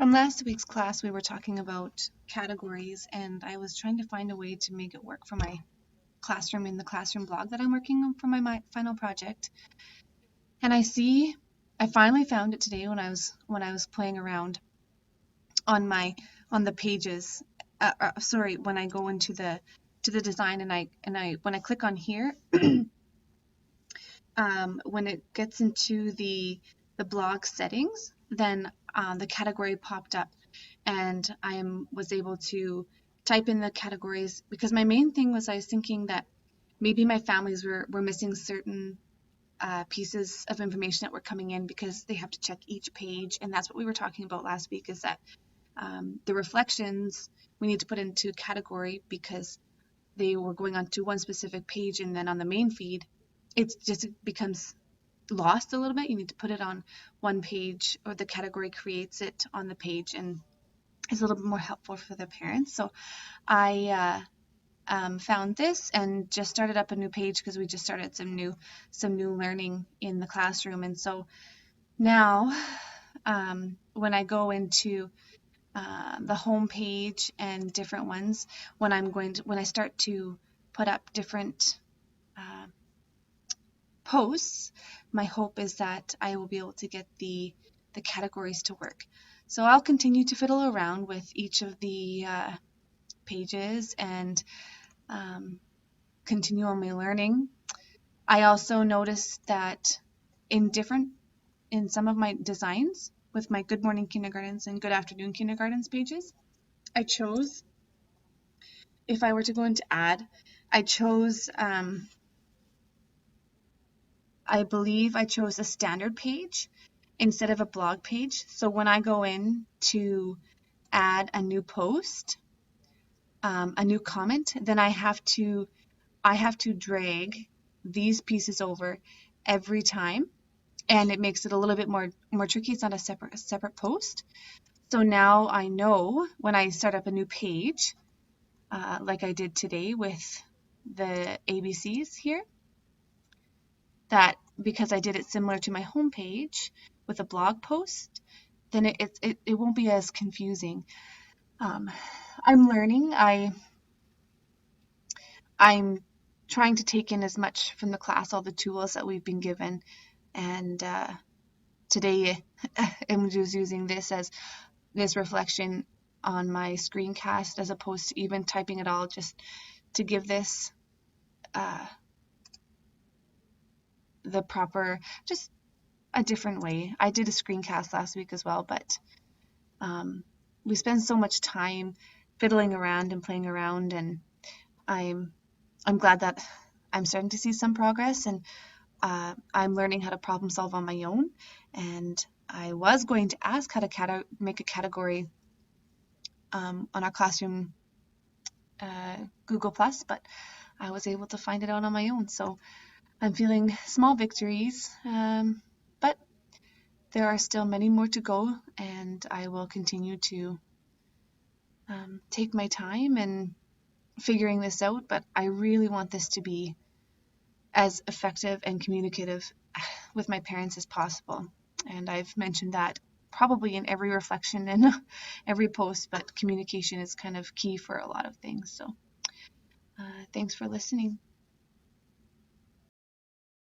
From last week's class, we were talking about categories, and I was trying to find a way to make it work for my classroom in the classroom blog that I'm working on for my final project. And I finally found it today when I was playing around on the pages. When I go into the design and I when I click on here, when it gets into the blog settings, then the category popped up, and I was able to type in the categories, because my main thing was I was thinking that maybe my families were missing certain pieces of information that were coming in because they have to check each page, and that's what we were talking about last week, is that the reflections we need to put into category because they were going onto one specific page, and then on the main feed it becomes lost a little bit. You need to put it on one page, or the category creates it on the page, and it's a little bit more helpful for the parents. So I found this and just started up a new page because we just started some new learning in the classroom. And so now when I go into the home page and different ones, when I start to put up different posts, my hope is that I will be able to get the categories to work. So I'll continue to fiddle around with each of the pages and continue on my learning. I also noticed that in some of my designs with my Good Morning Kindergartens and Good Afternoon Kindergartens pages, I chose, if I were to go into add, I chose I believe I chose a standard page instead of a blog page. So when I go in to add a new post, a new comment, then I have to drag these pieces over every time, and it makes it a little bit more tricky. It's not a separate post. So now I know when I start up a new page, like I did today with the ABCs here, that because I did it similar to my home page with a blog post, then it won't be as confusing. I'm learning. I'm trying to take in as much from the class, all the tools that we've been given, and today I'm just using this reflection on my screencast as opposed to even typing it all, just to give this the proper, just a different way. I did a screencast last week as well, but we spend so much time fiddling around and playing around, and I'm glad that I'm starting to see some progress, and I'm learning how to problem solve on my own. And I was going to ask how to make a category on our classroom Google+, but I was able to find it out on my own. So I'm feeling small victories, but there are still many more to go, and I will continue to take my time and figuring this out. But I really want this to be as effective and communicative with my parents as possible. And I've mentioned that probably in every reflection and every post, but communication is kind of key for a lot of things. So thanks for listening.